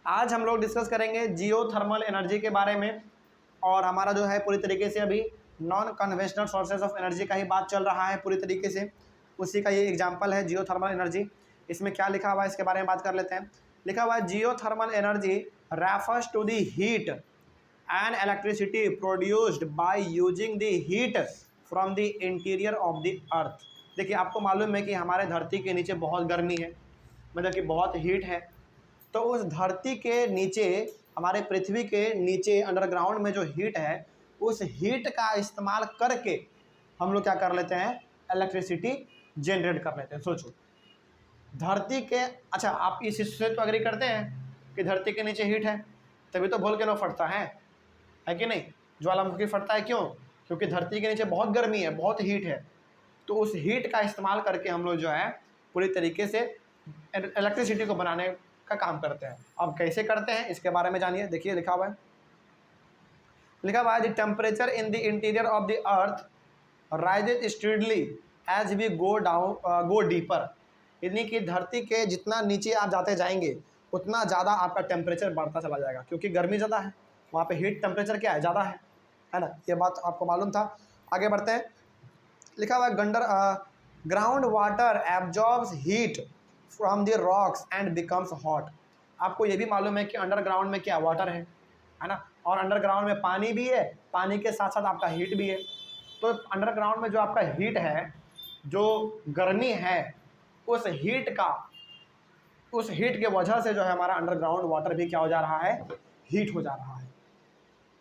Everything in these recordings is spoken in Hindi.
आज हम लोग डिस्कस करेंगे जियो थर्मल एनर्जी के बारे में। और हमारा जो है पूरी तरीके से अभी non conventional sources of energy का ही बात चल रहा है पूरी तरीके से, उसी का ये एग्जांपल है जियो थर्मल एनर्जी। इसमें क्या लिखा हुआ है इसके बारे में बात कर लेते हैं। लिखा हुआ है geothermal energy refers to the heat and electricity produced by using the heat from the interior of the earth. देखिए, आपको मालूम है कि हमारे धरती के नीचे बहुत गर्मी है, मतलब कि बहुत हीट है। तो उस धरती के नीचे, हमारे पृथ्वी के नीचे अंडरग्राउंड में जो हीट है, उस हीट का इस्तेमाल करके हम लोग क्या कर लेते हैं, इलेक्ट्रिसिटी जनरेट कर लेते हैं। सोचो, धरती के, अच्छा आप इस हिस्से तो एग्री करते हैं कि धरती के नीचे हीट है, तभी तो वोल्केनो फटता है कि नहीं, ज्वालामुखी फटता है। क्यों? क्योंकि धरती के नीचे बहुत गर्मी है, बहुत हीट है। तो उस हीट का इस्तेमाल करके हम लोग जो है पूरी तरीके से इलेक्ट्रिसिटी को बनाने का काम करते हैं। अब कैसे करते हैं इसके बारे में जानिए। देखिए लिखा हुआ है, the temperature in the interior of the earth rises steadily as we go deeper. यानी कि धरती के जितना नीचे आप जाते जाएंगे उतना ज़्यादा आपका टेम्परेचर बढ़ता चला जाएगा, क्योंकि गर्मी ज़्यादा है, वहाँ पे हीट टेम्परेचर क्या है, ज़्यादा है ना। ये बात आपको मालूम था। आगे बढ़ते हैं। लिखा हुआ है ground water absorbs heat from the rocks and becomes hot. आपको ये भी मालूम है कि अंडरग्राउंड में क्या वाटर है ना, और अंडरग्राउंड में पानी भी है, पानी के साथ साथ आपका हीट भी है। तो अंडरग्राउंड में जो आपका हीट है, जो गर्मी है, उस हीट के वजह से जो है हमारा अंडरग्राउंड वाटर भी क्या हो जा रहा है, हीट हो जा रहा है।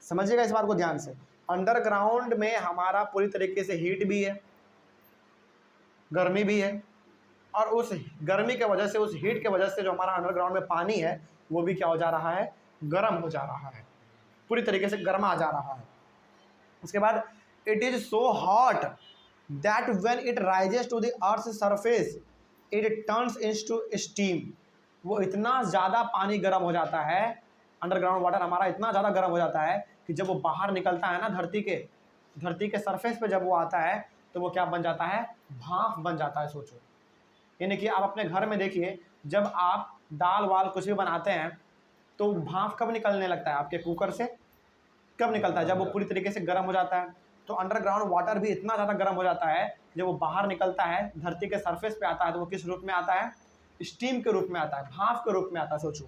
समझिएगा इस बात को ध्यान से। अंडरग्राउंड में हमारा पूरी तरीके से हीट भी है, गर्मी भी है, और उस गर्मी के वजह से, उस हीट के वजह से जो हमारा अंडरग्राउंड में पानी है वो भी क्या हो जा रहा है, गर्म हो जा रहा है, पूरी तरीके से गर्मा जा रहा है। उसके बाद it is so hot that when it rises to the earth surface it turns into steam. वो इतना ज़्यादा पानी गर्म हो जाता है, अंडरग्राउंड वाटर हमारा इतना ज़्यादा गर्म हो जाता है कि जब वो बाहर निकलता है ना, धरती के सरफेस पे जब वो आता है तो वो क्या बन जाता है, भाप बन जाता है। सोचो, यानी कि आप अपने घर में देखिए, जब आप दाल वाल कुछ भी बनाते हैं तो भाप कब निकलने लगता है आपके कुकर से, कब निकलता है, जब वो पूरी तरीके से गर्म हो जाता है। तो अंडरग्राउंड वाटर भी इतना ज़्यादा गर्म हो जाता है, जब वो बाहर निकलता है, धरती के सरफेस पे आता है, तो वो किस रूप में आता है, स्टीम के रूप में आता है, भाप के रूप में आता है। सोचो,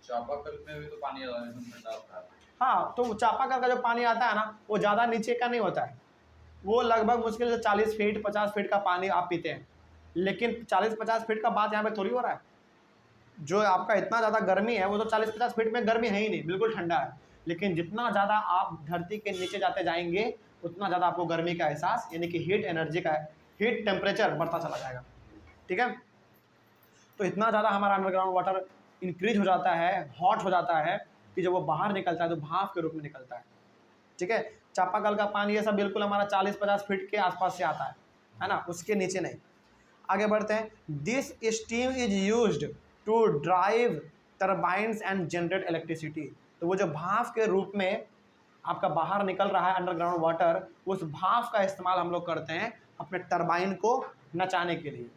चापाकल में भी तो पानी ठंडा होता है। हाँ, तो चापाकल का जो पानी आता है ना, वो ज़्यादा नीचे का नहीं होता है, वो लगभग मुश्किल से 40 फीट 50 फीट का पानी आप पीते हैं। लेकिन 40-50 फीट का बात यहाँ पे थोड़ी हो रहा है। जो आपका इतना ज़्यादा गर्मी है वो तो 40-50 फीट में गर्मी है ही नहीं, बिल्कुल ठंडा है। लेकिन जितना ज़्यादा आप धरती के नीचे जाते जाएंगे उतना ज़्यादा आपको गर्मी का एहसास, यानी कि हीट एनर्जी का, हीट टेम्परेचर बढ़ता चला जाएगा। ठीक है, तो इतना ज़्यादा हमारा अंडरग्राउंड वाटर इंक्रीज हो जाता है, हॉट हो जाता है, कि जब वो बाहर निकलता है तो भाप के रूप में निकलता है। ठीक है, चापाकल का पानी ये सब बिल्कुल हमारा 40-50 फीट के आसपास से आता है ना, उसके नीचे नहीं। आगे बढ़ते हैं। This steam is used to drive turbines and generate electricity. तो वो जो भाप के रूप में आपका बाहर निकल रहा है अंडरग्राउंड वाटर, उस भाप का इस्तेमाल हम लोग करते हैं अपने टरबाइन को नचाने के लिए,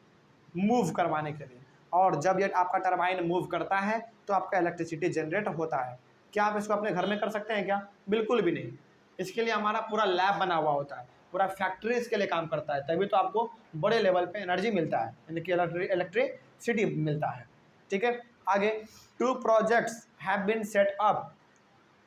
मूव करवाने के लिए। और जब ये आपका टरबाइन मूव करता है तो आपका इलेक्ट्रिसिटी जनरेट होता है। क्या आप इसको अपने घर में कर सकते हैं क्या? बिल्कुल भी नहीं। इसके लिए हमारा पूरा लैब बना हुआ होता है, पूरा फैक्ट्री इसके लिए काम करता है, तभी तो आपको बड़े लेवल पे एनर्जी मिलता है, यानी कि इलेक्ट्रिसिटी मिलता है। ठीक है, आगे 2 projects have been set up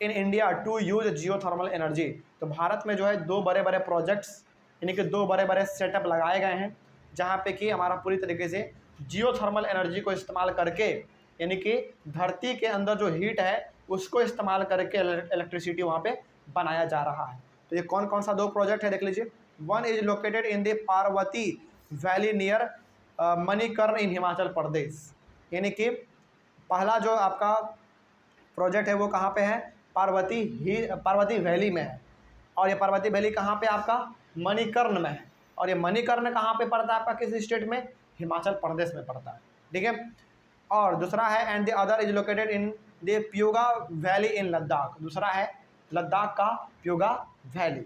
in India to use geothermal energy. तो भारत में जो है 2 बड़े बड़े प्रोजेक्ट्स, यानी कि 2 बड़े बड़े सेटअप लगाए गए हैं, जहाँ पे कि हमारा पूरी तरीके से जियो थर्मल एनर्जी को इस्तेमाल करके, यानी कि धरती के अंदर जो हीट है उसको इस्तेमाल करके इलेक्ट्रिसिटी वहाँ पे बनाया जा रहा है। तो ये कौन कौन सा 2 प्रोजेक्ट है देख लीजिए। One is located in the Parvati valley near Manikaran in Himachal Pradesh. यानी कि पहला जो आपका प्रोजेक्ट है वो कहाँ पे है, पार्वती वैली में है। और ये पार्वती वैली कहाँ पे आपका, मणिकर्ण में है। और ये मणिकर्ण कहाँ पे पड़ता है आपका, किस स्टेट में, हिमाचल प्रदेश में पड़ता है। ठीक है, और दूसरा है and the other is located in the Puga valley in Ladakh. दूसरा है लद्दाख का प्योगा वैली।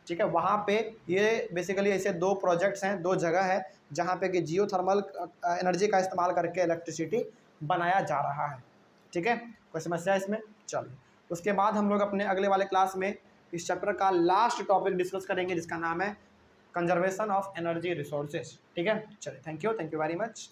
ठीक है, वहाँ पे ये बेसिकली ऐसे 2 प्रोजेक्ट्स हैं, 2 जगह है जहाँ पे कि जियो थर्मल एनर्जी का इस्तेमाल करके इलेक्ट्रिसिटी बनाया जा रहा है। ठीक है, कोई समस्या इसमें? चलिए, उसके बाद हम लोग अपने अगले वाले क्लास में इस चैप्टर का लास्ट टॉपिक डिस्कस करेंगे जिसका नाम है कंजर्वेशन ऑफ एनर्जी रिसोर्सेज। ठीक है, चलिए, थैंक यू वेरी मच।